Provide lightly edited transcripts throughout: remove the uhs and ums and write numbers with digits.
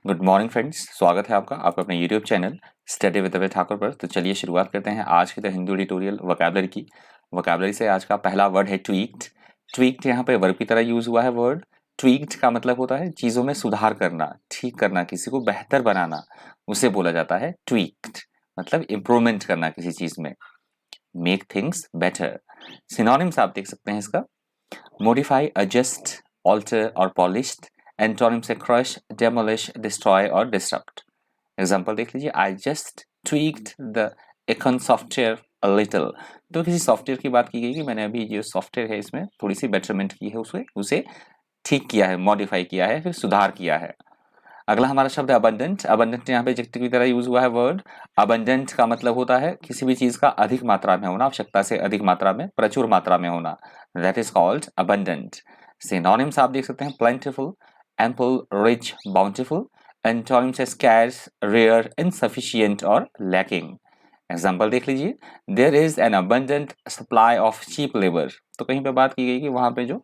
Good morning friends, स्वागत है आपका अपने यूट्यूब चैनल स्टडी विद अभय ठाकुर पर। तो चलिए शुरुआत करते हैं आज की द हिंदी एडिटोरियल वोकैबुलरी की। वोकैबुलरी से आज का पहला वर्ड है ट्वीक्ड। ट्वीक्ड यहाँ पे वर्ब की तरह यूज हुआ है वर्ड। ट्वीक्ड का मतलब होता है चीज़ों में सुधार करना, ठीक करना, किसी को बेहतर बनाना, उसे बोला जाता है ट्वीक्ड। मतलब इम्प्रूवमेंट करना किसी चीज़ में, मेक थिंग्स बेटर। सिनोनिम्स आप देख सकते हैं इसका, modify, adjust, alter और polished। एंटोनिम से crush, demolish, destroy और disrupt। एग्जाम्पल देख लीजिए, I just tweaked the Econ software a little। तो किसी सॉफ्टवेयर की बात की गई कि मैंने अभी जो सॉफ्टवेयर है इसमें थोड़ी सी बेटरमेंट की है, उसे ठीक किया है, मॉडिफाई किया है, फिर सुधार किया है। अगला हमारा शब्द है अबंडेंट। अबंडेंट यहाँ पे एडजेक्टिव की तरह यूज हुआ है वर्ड। अबंडेंट का मतलब होता है किसी भी चीज का अधिक मात्रा में होना, आवश्यकता से अधिक मात्रा में, प्रचुर मात्रा में होना। That is called abundant. Synonyms आप देख सकते हैं, plentiful, ample, rich, bountiful. Antonyms है स्कैर्स, रेयर, इनसफिशिएंट और लैकिंग। एग्जाम्पल देख लीजिए, there is an abundant supply of cheap labour. तो कहीं पे बात की गई कि वहां पे जो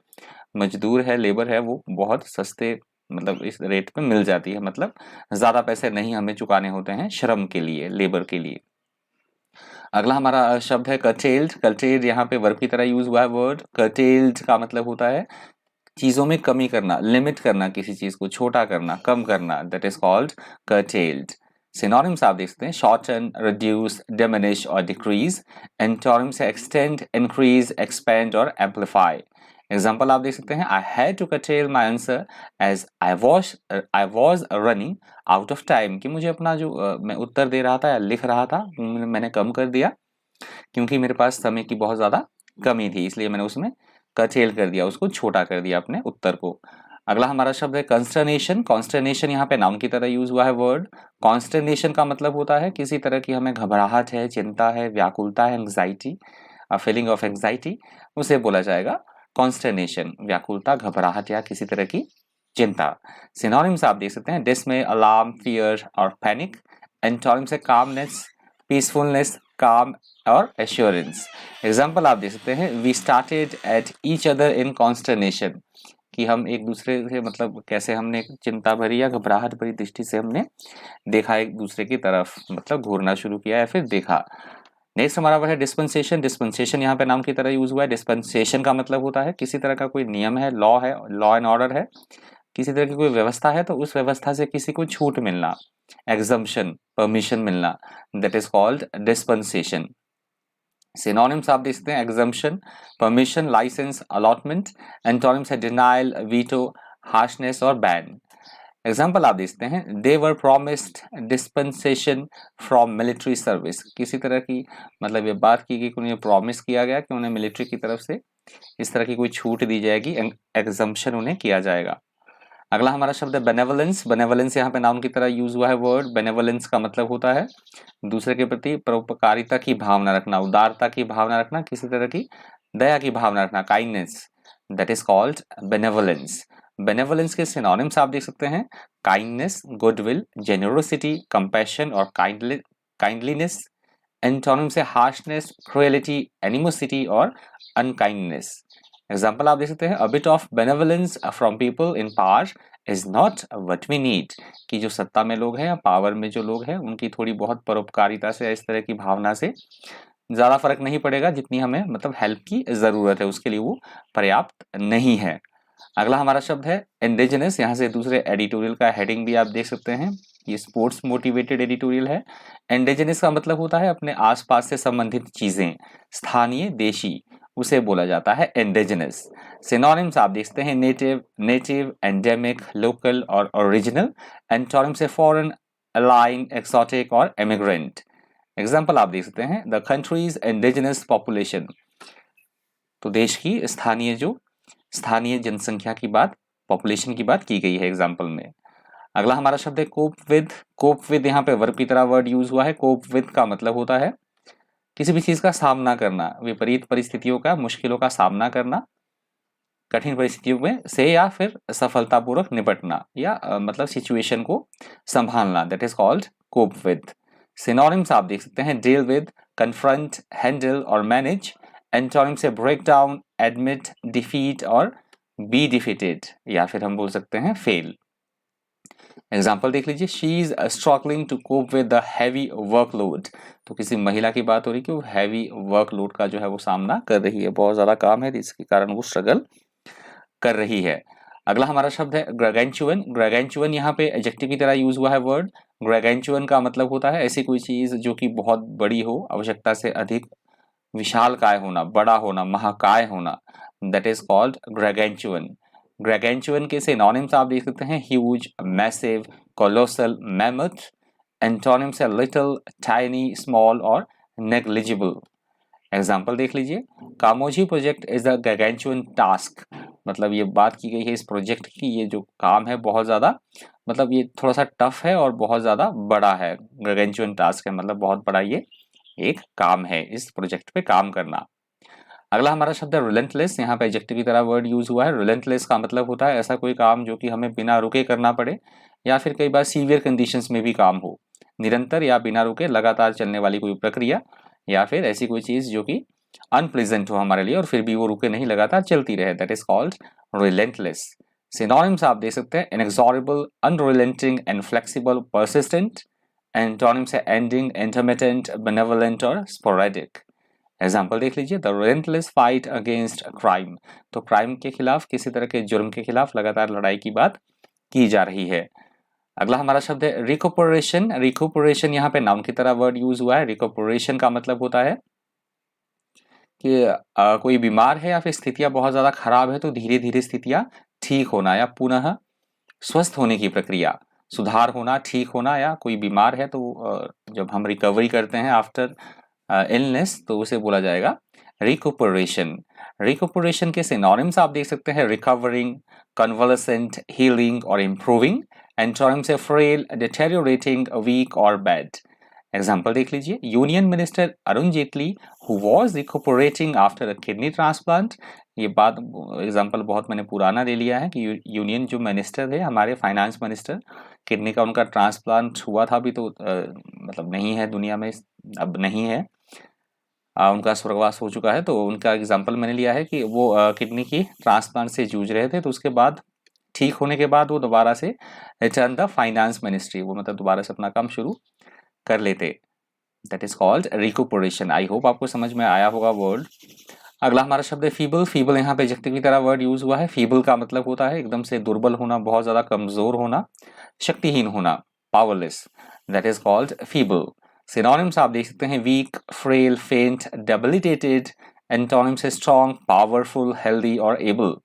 मजदूर है, लेबर है, वो बहुत सस्ते मतलब इस रेट पे मिल जाती है, मतलब ज्यादा पैसे नहीं हमें चुकाने होते हैं श्रम के लिए, लेबर के लिए। अगला हमारा शब्द है कर्टेल्ड। कर्टेल्ड यहाँ पे वर्ब की तरह यूज हुआ है वर्ड। कर्टेल्ड का मतलब होता है चीजों में कमी करना, लिमिट करना, किसी चीज को छोटा करना, कम करना। That is called curtailed. Synonyms आप देख सकते हैं, शॉर्टन, रिड्यूस, डिमिनिश और डिक्रीज। एंटोनिम्स है एक्सटेंड, इंक्रीज, एक्सपेंड और एम्पलीफाई। एग्जाम्पल आप देख सकते हैं, I had to curtail my answer as I was running out of time. कि मुझे अपना जो मैं उत्तर दे रहा था या लिख रहा था, मैंने कम कर दिया क्योंकि मेरे पास समय की बहुत ज्यादा कमी थी, इसलिए मैंने उसमें curtail कर दिया, उसको छोटा कर दिया अपने उत्तर को। अगला हमारा शब्द है कॉन्स्टर्नेशन। कॉन्स्टर्नेशन यहाँ पे नाउन की तरह यूज हुआ है वर्ड। कॉन्स्टर्नेशन का मतलब होता है किसी तरह की हमें घबराहट है, चिंता है, व्याकुलता है, एंग्जाइटी, फीलिंग ऑफ एंग्जाइटी, उसे बोला जाएगा कॉन्स्टर्नेशन। व्याकुलता, घबराहट या किसी तरह की चिंता। सिनोनिम्स आप देख सकते हैं, डिसमे, अलार्म, फियर और पैनिक। एंटोनिम्स है कामनेस, पीसफुलनेस, काम और एश्योरेंस। एग्जाम्पल आप देख सकते हैं, we started at each other in consternation. कि हम एक दूसरे से मतलब कैसे हमने चिंता भरी या घबराहट भरी दृष्टि से हमने देखा एक दूसरे की तरफ, मतलब घूरना शुरू किया या फिर देखा। नेक्स्ट हमारा वर्ड है डिस्पेंसेशन। डिस्पेंसेशन यहाँ पे नाम की तरह यूज हुआ है। डिस्पेंसेशन का मतलब होता है किसी तरह का कोई नियम है, लॉ है, लॉ एंड ऑर्डर है, किसी तरह की कोई व्यवस्था है तो उस व्यवस्था से किसी को छूट मिलना, एग्जम्पशन, परमिशन मिलना। That is called dispensation. Synonyms आप देख सकते हैं, exemption, permission, licence, allotment. Antonyms है डिनाइल, वीटो, हार्शनेस और बैन। एग्जाम्पल आप देखते हैं, they were promised dispensation from military service. किसी तरह की मतलब ये बात की गई कि उन्हें प्रॉमिस किया गया कि उन्हें मिलिट्री की तरफ से इस तरह की कोई छूट दी जाएगी, एग्जम्पशन उन्हें किया जाएगा। अगला हमारा शब्द है बेनेवलेंस। बेनेवलेंस यहाँ पे नाउन की तरह यूज हुआ है वर्ड। बेनेवलेंस का मतलब होता है दूसरे के प्रति परोपकारिता की भावना रखना, उदारता की भावना रखना, किसी तरह की दया की भावना रखना, kindness. That is called benevolence. Benevolence के सिनोनिम्स आप देख सकते हैं, काइंडनेस, गुडविल, जेनरोसिटी, कंपैशन और काइंडलीनेस। एंटोनिम्स है हार्शनेस, क्रुएलिटी, एनिमोसिटी और अनकाइंडनेस। एग्जाम्पल आप देख सकते हैं, a bit of benevolence from people in power is not what we need. कि जो सत्ता में लोग हैं या पावर में जो लोग हैं उनकी थोड़ी बहुत परोपकारिता से, इस तरह की भावना से ज्यादा फर्क नहीं पड़ेगा जितनी हमें मतलब हेल्प की जरूरत है, उसके लिए वो पर्याप्त नहीं है। अगला हमारा शब्द है इंडिजिनस। यहाँ से दूसरे एडिटोरियल का हेडिंग भी आप देख सकते हैं, ये स्पोर्ट्स मोटिवेटेड एडिटोरियल है। इंडिजिनस का मतलब होता है अपने आसपास से संबंधित चीजें, स्थानीय, देशी, उसे बोला जाता है इंडिजिनस। सिनोनिम्स आप देखते हैं, नेटिव, नेटिव, एंडेमिक, लोकल और ओरिजिनल। एंटोनिम्स से फॉरेन, अलाइन, एक्सोटिक और इमिग्रेंट। एग्जाम्पल आप देख सकते हैं, द कंट्रीज इंडिजिनस पॉपुलेशन। तो देश की स्थानीय जनसंख्या की बात, पॉपुलेशन की बात की गई है एग्जाम्पल में। अगला हमारा शब्द है कोप विद। कोप विद यहाँ पे वर्ब की तरह वर्ड यूज हुआ है। कोप विद का मतलब होता है किसी भी चीज का सामना करना, विपरीत परिस्थितियों का, मुश्किलों का सामना करना, कठिन परिस्थितियों में से या फिर सफलतापूर्वक निपटना या मतलब सिचुएशन को संभालना। That is called cope with. Synonyms आप देख सकते हैं, डील विद, कन्फ्रंट, हैंडल और मैनेज। एंटोनिम से ब्रेक डाउन, एडमिट, डिफीट और बी डिफीटेड या फिर हम बोल सकते हैं फेल। एग्जाम्पल देख लीजिए, she is struggling to cope with the heavy workload. तो किसी महिला की बात हो रही है कि वो हैवी वर्कलोड का जो है वो सामना कर रही है, बहुत ज़्यादा काम है जिसके कारण वो स्ट्रगल कर रही है। अगला हमारा शब्द है ग्रैगेंचुअन। ग्रैगेंचुअन यहाँ पे एडजेक्टिव की तरह यूज हुआ है वर्ड। ग्रैगेंचुअन का मतलब होता है ऐसी कोई चीज जो कि बहुत बड़ी हो, आवश्यकता से अधिक विशालकाय होना, बड़ा होना, महाकाय होना, दैट इज कॉल्ड ग्रैगेंचुअन। ग्रैगेंचुअन के सिनोनिम्स आप देख सकते हैं, huge, massive, colossal, mammoth. Antonyms है लिटिल, टाइनी, स्मॉल और नेग्लिजिबल। एग्जाम्पल देख लीजिए, कामोजी प्रोजेक्ट इज द गैगेंचुअन टास्क। मतलब ये बात की गई है इस प्रोजेक्ट की, ये जो काम है बहुत ज़्यादा, मतलब ये थोड़ा सा टफ है और बहुत ज़्यादा बड़ा है। गैगेंचुअन टास्क है मतलब बहुत बड़ा ये एक काम है, इस प्रोजेक्ट पे काम करना। अगला हमारा शब्द है रिलेंटलेस। यहाँ पे एडजेक्टिव की तरह वर्ड यूज हुआ है। रिलेंटलेस का मतलब होता है ऐसा कोई काम जो कि हमें बिना रुके करना पड़े, या फिर कई बार सीवियर कंडीशंस में भी काम हो। निरंतर या बिना रुके लगातार चलने वाली कोई प्रक्रिया, या फिर ऐसी कोई चीज जो कि अनप्लेजेंट हो हमारे लिए और फिर भी वो रुके नहीं, लगातार चलती रहे, that is called relentless. Synonyms आप दे सकते हैं, इनएक्सॉरेबल, अनरिलेंटिंग, इनफ्लेक्सिबल, परसिस्टेंट। एंटोनिम्स है एंडिंग, इंटरमिटेंट, बेनेवोलेंट और स्पोरेडिक। एग्जाम्पल देख लीजिए, the relentless fight against crime. तो क्राइम के खिलाफ, किसी तरह के जुर्म के खिलाफ लगातार लड़ाई की बात की जा रही है। अगला हमारा शब्द है रिकूपरेशन। रिकूपरेशन यहाँ पे नाउन की तरह वर्ड यूज हुआ है। रिकूपरेशन का मतलब होता है कि कोई बीमार है या फिर स्थितियां बहुत ज्यादा खराब है तो धीरे धीरे स्थितियां ठीक होना या पुनः स्वस्थ होने की प्रक्रिया, सुधार होना, ठीक होना। या कोई बीमार है तो जब हम रिकवरी करते हैं आफ्टर इलनेस तो उसे बोला जाएगा रिकूपरेशन। रिकूपरेशन के सिनोनिम्स आप देख सकते हैं, रिकवरिंग, कन्वलेसेंट, हीलिंग और इम्प्रूविंग। एंटोनिम्स है फ्रेल, डिटेरियोरेटिंग, वीक और बैड। एग्जाम्पल देख लीजिए, union minister Arun Jaitley who was recuperating after a kidney transplant. ये बात एग्जाम्पल बहुत मैंने पुराना ले लिया है कि यूनियन जो मिनिस्टर थे हमारे, फाइनेंस मिनिस्टर, किडनी का उनका ट्रांसप्लांट हुआ था, अभी तो मतलब नहीं है दुनिया में, अब नहीं है, उनका स्वर्गवास हो चुका है। तो उनका एग्जाम्पल मैंने लिया है कि वो किडनी की ट्रांसप्लांट से जूझ रहे थे, तो उसके बाद ठीक होने के बाद वो दोबारा से रिटर्न द फाइनेंस मिनिस्ट्री, वो मतलब दोबारा से अपना काम शुरू कर लेते, that is called recuperation. I hope आपको समझ में आया होगा वर्ड। अगला हमारा शब्द है फीबल। फीबल यहाँ पे एडजेक्टिव की तरह वर्ड यूज हुआ है। फीबल का मतलब होता है एकदम से दुर्बल होना, बहुत ज्यादा कमजोर होना, शक्तिहीन होना, powerless, that is called feeble. Synonyms आप देख सकते हैं, weak, frail, faint, debilitated. Antonyms है स्ट्रॉन्ग, पावरफुल, हेल्दी और एबल।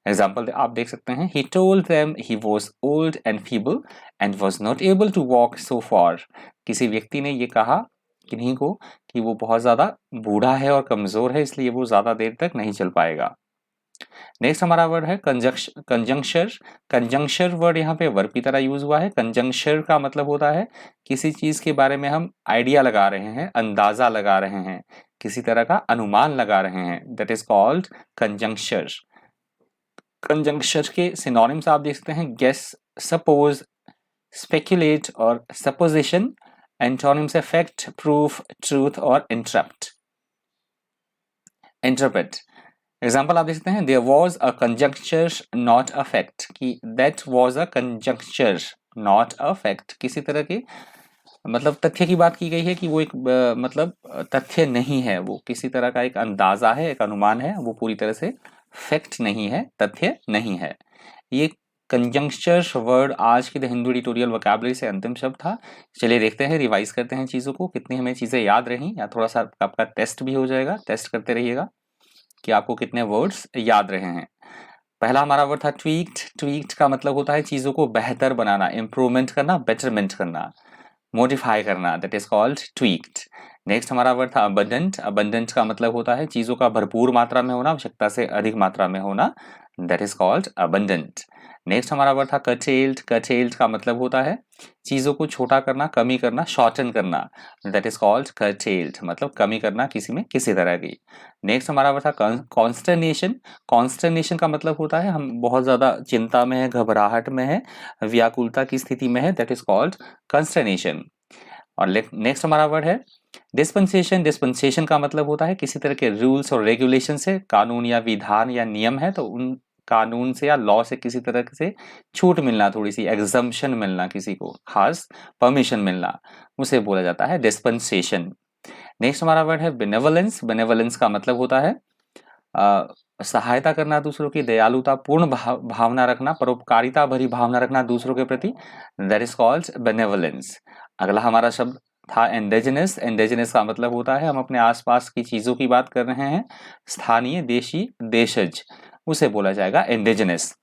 एग्जाम्पल आप देख सकते हैं, he told them he was old and feeble and was not able to walk so far. किसी व्यक्ति ने ये कहा किन्हीं को कि वो बहुत ज्यादा बूढ़ा है और कमजोर है, इसलिए वो ज्यादा देर तक नहीं चल पाएगा। नेक्स्ट हमारा वर्ड है कंजंक्शर। कंजंक्शर वर्ड यहाँ पे वर्ब की तरह यूज हुआ है। कंजंक्शर का मतलब होता है किसी चीज के बारे में हम आइडिया लगा रहे हैं, अंदाजा लगा रहे हैं, किसी तरह का अनुमान लगा रहे हैं, that is called conjecture. Conjecture के सिनोनिम्स आप देख सकते हैं, गेस, सपोज, स्पेक्यूलेट और सपोजिशन। एंटोनिम्स है फैक्ट, प्रूफ, ट्रूथ और इंटरप्ट, इंटरप्रेट। एग्जाम्पल आप देख सकते हैं, there was a conjecture not a fact, कि that was a conjecture not a fact, किसी तरह के मतलब तथ्य की बात की गई है कि वो एक मतलब तथ्य नहीं है, वो किसी तरह का एक अंदाजा है, एक अनुमान है, वो पूरी तरह से फैक्ट नहीं है, तथ्य नहीं है। ये कंजंक्चर वर्ड आज की द हिंदू एडिटोरियल वोकैबुलरी से अंतिम शब्द था। चलिए देखते हैं, रिवाइज करते हैं चीज़ों को, कितनी हमें चीज़ें याद रही, या थोड़ा सा आपका टेस्ट भी हो जाएगा, टेस्ट करते रहिएगा कि आपको कितने वर्ड्स याद रहे हैं। पहला हमारा वर्ड था ट्वीक्ड। ट्वीक्ड का मतलब होता है चीज़ों को बेहतर बनाना, इम्प्रूवमेंट करना, बेटरमेंट करना, मॉडिफाई करना, दैट इज कॉल्ड ट्वीक्ड। नेक्स्ट हमारा वर्ड था अबंडेंट। अबंडेंट का मतलब होता है चीज़ों का भरपूर मात्रा में होना, आवश्यकता से अधिक मात्रा में होना, that is called abundant. Next हमारा वर्ड था कर्टेल्ड। कर्टेल्ड का मतलब होता है चीज़ों को छोटा करना, कमी करना, शॉर्टन करना, दैट इज कॉल्ड कर्टेल्ड, मतलब कमी करना किसी में किसी तरह की। नेक्स्ट हमारा वर्ड था कॉन्स्टर्नेशन। कॉन्स्टर्नेशन का मतलब होता है हम बहुत ज़्यादा चिंता में है, घबराहट में है, व्याकुलता की स्थिति में है, दैट इज कॉल्ड कॉन्स्टर्नेशन। और नेक्स्ट हमारा वर्ड है डिस्पेंसेशन। डिस्पेंसेशन का मतलब होता है किसी तरह के रूल्स और रेगुलेशन से, कानून या विधान या नियम है तो उन कानून से या लॉ से किसी तरह से छूट मिलना, थोड़ी सी एग्जम्पशन मिलना, किसी को खास परमिशन मिलना, उसे बोला जाता है डिस्पेंसेशन। नेक्स्ट हमारा वर्ड है बेनेवोलेंस। बेनेवोलेंस का मतलब होता है सहायता करना दूसरों की, दयालुता पूर्ण भावना रखना, परोपकारिता भरी भावना रखना दूसरों के प्रति, दैट इज कॉल्ड बेनेवोलेंस। अगला हमारा शब्द था इंडिजिनस। इंडिजिनस का मतलब होता है हम अपने आसपास की चीजों की बात कर रहे हैं, स्थानीय, देशी, देशज, उसे बोला जाएगा इंडिजिनस।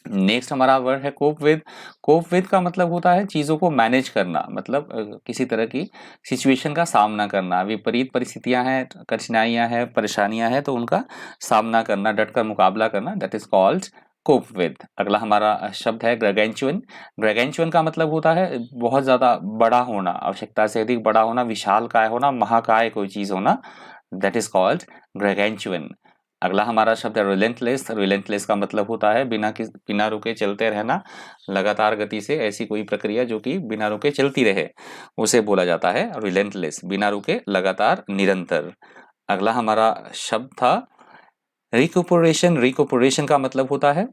नेक्स्ट हमारा वर्ड है कोप विद। कोप विद का मतलब होता है चीजों को मैनेज करना, मतलब किसी तरह की सिचुएशन का सामना करना, विपरीत परिस्थितियां हैं, कठिनाइयां हैं, परेशानियां हैं, तो उनका सामना करना, डटकर मुकाबला करना, that is called cope with. अगला हमारा शब्द है ग्रगेंचुअन। ग्रगेंचुअन का मतलब होता है बहुत ज्यादा बड़ा होना, आवश्यकता से अधिक बड़ा होना, विशालकाय होना, महाकाय कोई चीज होना, दैट इज कॉल्ड ग्रगेंचुअन। अगला हमारा शब्द है रिलेंटलेस। रिलेंटलेस का मतलब होता है बिना रुके चलते रहना, लगातार गति से ऐसी कोई प्रक्रिया जो कि बिना रुके चलती रहे, उसे बोला जाता है रिलेंटलेस, बिना रुके, लगातार, निरंतर। अगला हमारा शब्द था रिकुपरेशन। रिकुपरेशन का मतलब होता है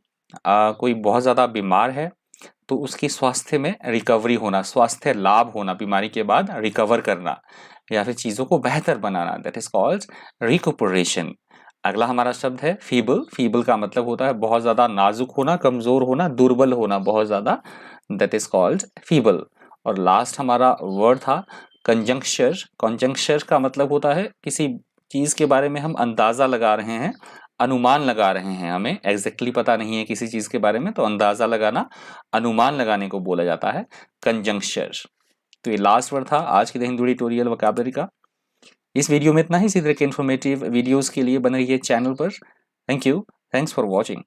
कोई बहुत ज्यादा बीमार है तो उसकी स्वास्थ्य में रिकवरी होना, स्वास्थ्य लाभ होना, बीमारी के बाद रिकवर करना या फिर चीजों को बेहतर बनाना, दैट इज कॉल्ड रिकुपरेशन। अगला हमारा शब्द है फीबल। फीबल का मतलब होता है बहुत ज्यादा नाजुक होना, कमजोर होना, दुर्बल होना बहुत ज्यादा, दैट इज कॉल्ड फीबल। और लास्ट हमारा वर्ड था कंजंक्शर। कंजंक्शर का मतलब होता है किसी चीज के बारे में हम अंदाजा लगा रहे हैं, अनुमान लगा रहे हैं, हमें एग्जैक्टली पता नहीं है किसी चीज के बारे में, तो अंदाजा लगाना, अनुमान लगाने को बोला जाता है कंजंक्शर। तो ये लास्ट वर्ड था आज की द हिंदू ट्यूटोरियल वोकैबुलरी का। इस वीडियो में इतना ही। इसी तरह के इन्फॉर्मेटिव वीडियोस के लिए बने रहिए चैनल पर। Thank you, thanks for watching.